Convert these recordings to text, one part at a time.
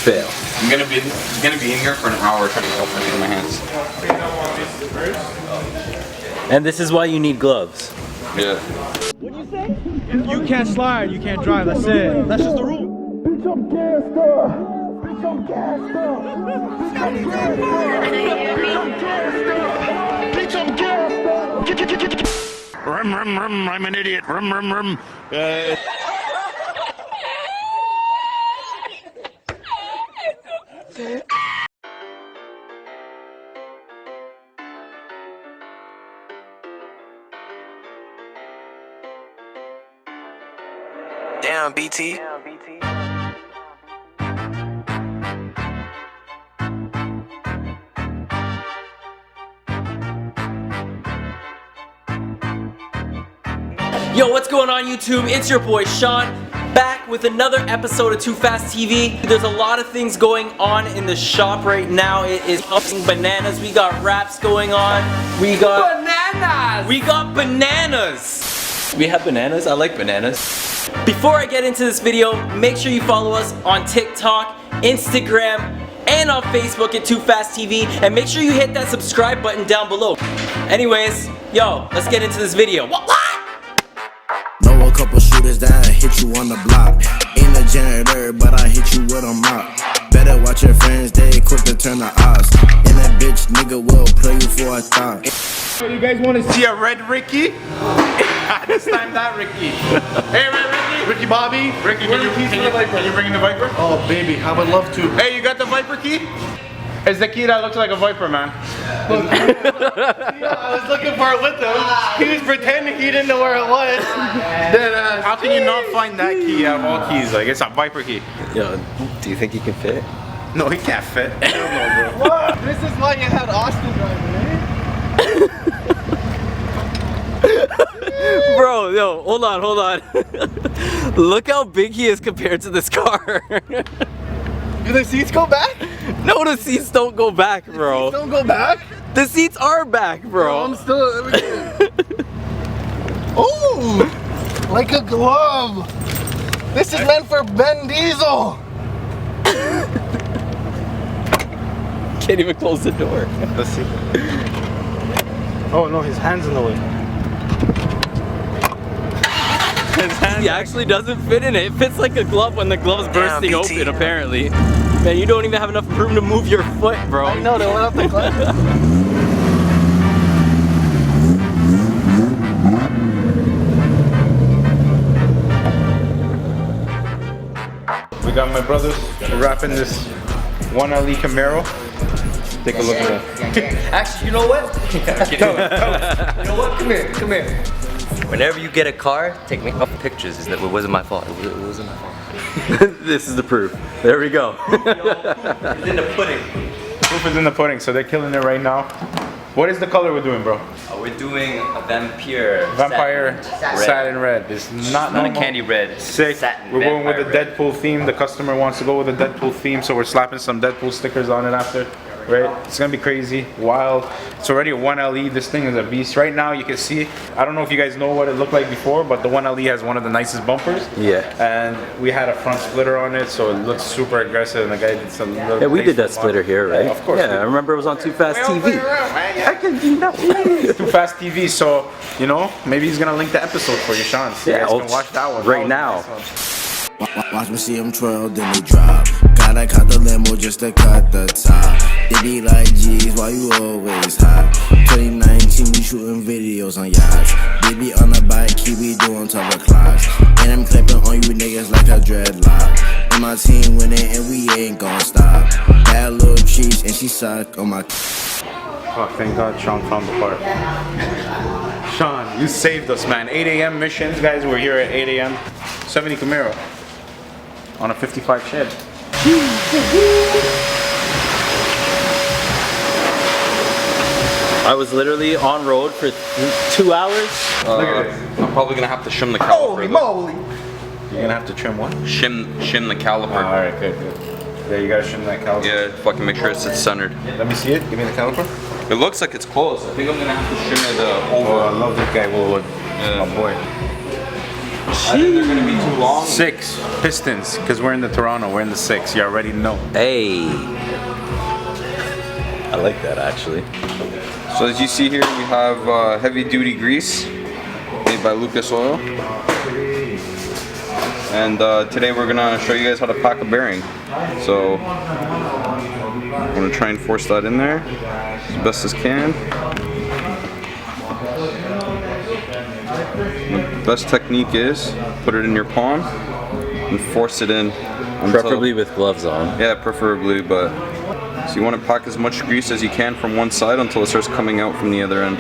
fail. I'm gonna be in here for an hour trying to help me with my hands. And this is why you need gloves. Yeah. What do you say? You can't slide, you can't drive, that's it. That's just the rule. Bitch, I'm gassed up. Bitch, I'm gassed up. Bitch, I'm gassed up. Bitch, I'm gassed up. Rum, rum, rum, I'm an idiot. Rum, rum, rum. Damn, BT. Yo, what's going on YouTube? It's your boy Sean, back with another episode of Too Fast TV. There's a lot of things going on in the shop right now. It is fucking bananas. We got wraps going on. We got bananas. We got bananas. We have bananas. I like bananas. Before I get into this video, make sure you follow us on TikTok, Instagram, and on Facebook at Too Fast TV, and make sure you hit that subscribe button down below. Anyways, yo, let's get into this video. What? Know a couple shooters that hit you on the block. Ain't a janitor, but I hit you with a mop. Better watch your friends, they quick to turn the odds. And that bitch nigga will play you for a thought. You guys want to see a red Ricky? This time that Ricky. Hey, red Ricky. Ricky Bobby. Ricky, can you bring in the Viper? Oh baby, I would love to. Hey, you got the Viper key? It's the key that looks like a Viper, man. I was looking for it with him. He was pretending he didn't know where it was. How can you not find that key out of all keys? Like, it's a Viper key. Yo, do you think he can fit? No, he can't fit. I don't know, bro. What? This is why you had Austin driving, eh? Bro, yo, hold on. Look how big he is compared to this car. Do the seats go back? No, the seats don't go back, bro. Don't go back? The seats are back, bro. I'm still. Oh, like a glove. This is meant for Ben Diesel. Can't even close the door. Let's see. Oh no, his hand's in the way. He actually doesn't fit in it. It fits like a glove when the glove's bursting open, apparently. Man, you don't even have enough room to move your foot, bro. I know, they went up the cliff. We got my brothers wrapping this 1LE Camaro. Take a look at that. Actually, you know what? Tell us. You know what? Come here. Whenever you get a car, take me up pictures. It wasn't my fault. It wasn't my fault. This is the proof. There we go. It's in the pudding. Proof is in the pudding, so they're killing it right now. What is the color we're doing, bro? We're doing a vampire satin red. It's not a normal. candy red. Sick. Satin We're going with the vampire red. Deadpool theme. The customer wants to go with the Deadpool theme, so we're slapping some Deadpool stickers on it after. Right? It's gonna be crazy, wild. It's already a 1LE. This thing is a beast. Right now, you can see. I don't know if you guys know what it looked like before, but the 1LE has one of the nicest bumpers. Yeah. And we had a front splitter on it, so it looks super aggressive. And the guy did some. Yeah, we did that splitter here, right? Yeah, of course. Yeah, I remember it was on Too Fast TV. I can do that. Too Fast TV. So you know, maybe he's gonna link the episode for you, Sean. So you guys can watch that one right now. Watch me see them twirl, then they drop. Gotta cut the limo just to cut the top. They be like, geez, why you always hot? 2019, we shooting videos on yachts. Baby on the bike, keep me doing top clocks. And I'm clipping on you niggas like a dreadlock. And my team winning and we ain't gon' stop. Bad little cheese and she suck on my. Oh, thank God Sean found the part. Sean, you saved us, man. 8 a.m. missions, guys. We're here at 8 a.m. 70 Camaro on a 55 shed. I was literally on road for 2 hours. Look at this. I'm probably gonna have to shim the caliper. Holy moly! You're gonna have to trim what? Shim the caliper. Alright, good. Yeah, you gotta shim that caliper. Yeah, fucking make sure it's centered. Let me see it. Give me the caliper. It looks like it's close. I think I'm gonna have to shim it over. Oh, I love this guy, Wilwood. Yeah. My boy. I think they're gonna be too long. 6 pistons, because we're in the Toronto, we're in the 6. You already know. Hey. I like that actually. So as you see here, we have heavy duty grease made by Lucas Oil. And today we're gonna show you guys how to pack a bearing. So I'm gonna try and force that in there as best as can. The best technique is put it in your palm and force it in. Preferably with gloves on. Yeah, preferably, but so you want to pack as much grease as you can from one side until it starts coming out from the other end.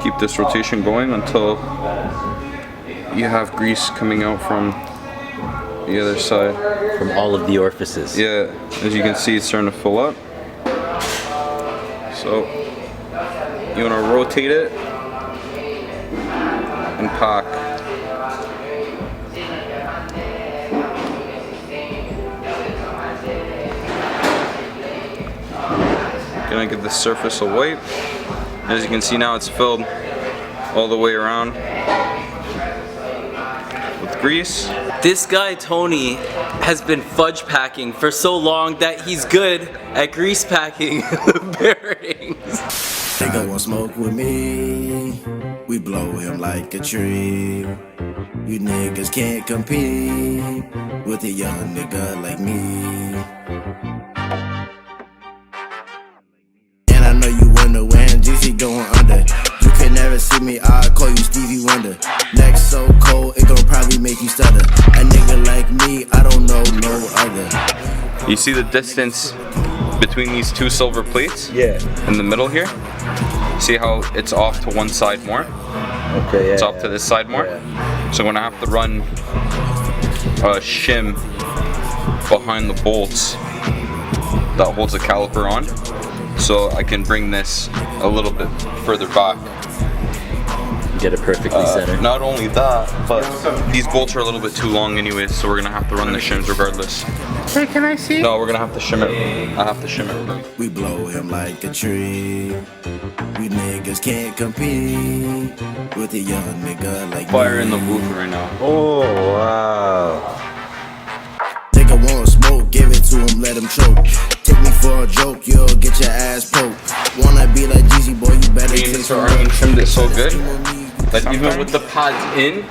Keep this rotation going until you have grease coming out from the other side. From all of the orifices. Yeah, as you can see, it's starting to fill up. So you want to rotate it and pack. Gonna give the surface a wipe. As you can see now, it's filled all the way around with grease. This guy Tony has been fudge packing for so long that he's good at grease packing the bearings. Nigga want smoke with me, we blow him like a tree. You niggas can't compete with a young nigga like me. And I know you wonder when GC going under. You can never see me, I'll call you Stevie Wonder. Neck so cold, it gon' probably make you stutter. A nigga like me, I don't know no other. You see the distance between these two silver plates? Yeah. In the middle here? See how it's off to one side more? Okay, yeah. It's off to this side more? Yeah. So I'm gonna have to run a shim behind the bolts that holds the caliper on, so I can bring this a little bit further back. Get it perfectly centered. Not only that, but these bolts are a little bit too long anyways, so we're gonna have to run the shims regardless. Hey, can I see? No, we're gonna have to shim it. I have to shim it. We blow him like a tree. We niggas can't compete with a young nigga like Fire me. in the booth right now. Oh, wow. Nigga want smoke, give it to him, let him choke. Take me for a joke, you'll get your ass poked. Wanna be like Jeezy, boy, you better Me take and Mr. some Armin notes. trimmed it so good that even Sometimes. with the pads in,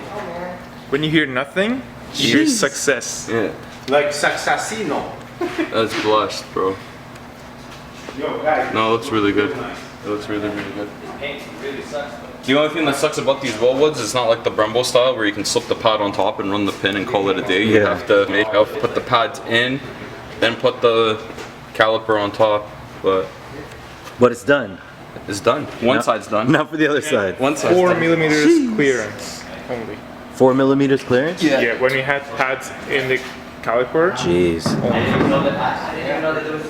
When you hear nothing, you hear success. yeah, Like Saxasino. that's blessed, bro. Yo, guys. No, it looks really good. It looks really, really good. The only thing that sucks about these Wilwoods is not like the Brembo style where you can slip the pad on top and run the pin and call it a day. You Yeah. have to put the pads in, then put the caliper on top, but But it's done. it's done. One No. side's done. Not for the other side. One side's 4 done. millimeters clearance only. 4 millimeters clearance? Yeah, when we had pads in the caliper. Jeez.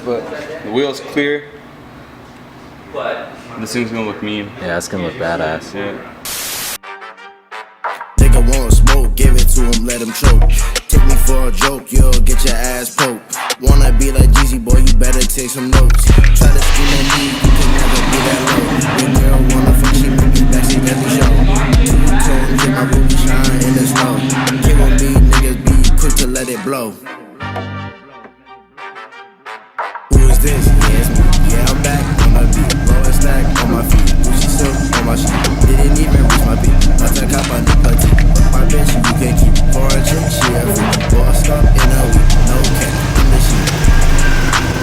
But the wheel's clear. This thing's gonna look mean. Yeah, it's gonna look badass. Yeah. Nigga want smoke, give it to him, let him choke. Take me for a joke, you'll get your ass poked. Wanna be like Jeezy, boy, you better take some notes. Try to scheme on me, you can never be that low. Your girl wanna fuck, she make me backstage at the show. Two-tone, get my ruby shine in the snow. Give on me, niggas be quick to let it blow. Who is this? Yeah, it's me. Yeah, I'm back on my beat. Blowing stack on my feet. Gucci silk on my sheet. Didn't even reach my beat. I took up on the putty. My bitch, you can keep. For a chick, she a freak. Bossed up in a week. No cap, in the sheet.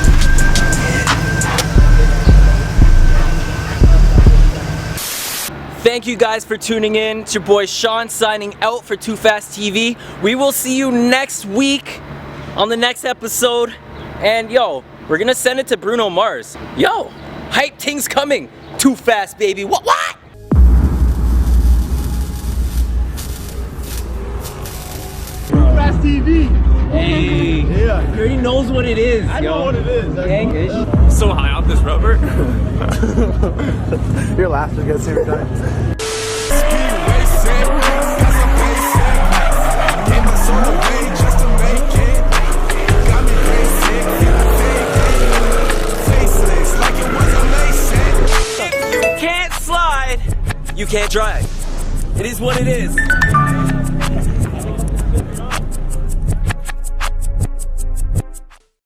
Thank you guys for tuning in. It's your boy Sean signing out for Too Fast TV. We will see you next week on the next episode. And yo, we're gonna send it to Bruno Mars. Yo, hype things coming. Too Fast, baby. What? Too Fast TV. Hey. Yeah. He already knows what it is. I know what it is. Gang-ish. So high off this rubber. Your laughter gets every time. Faceless, like it was a lace. can't drive. It is what it is.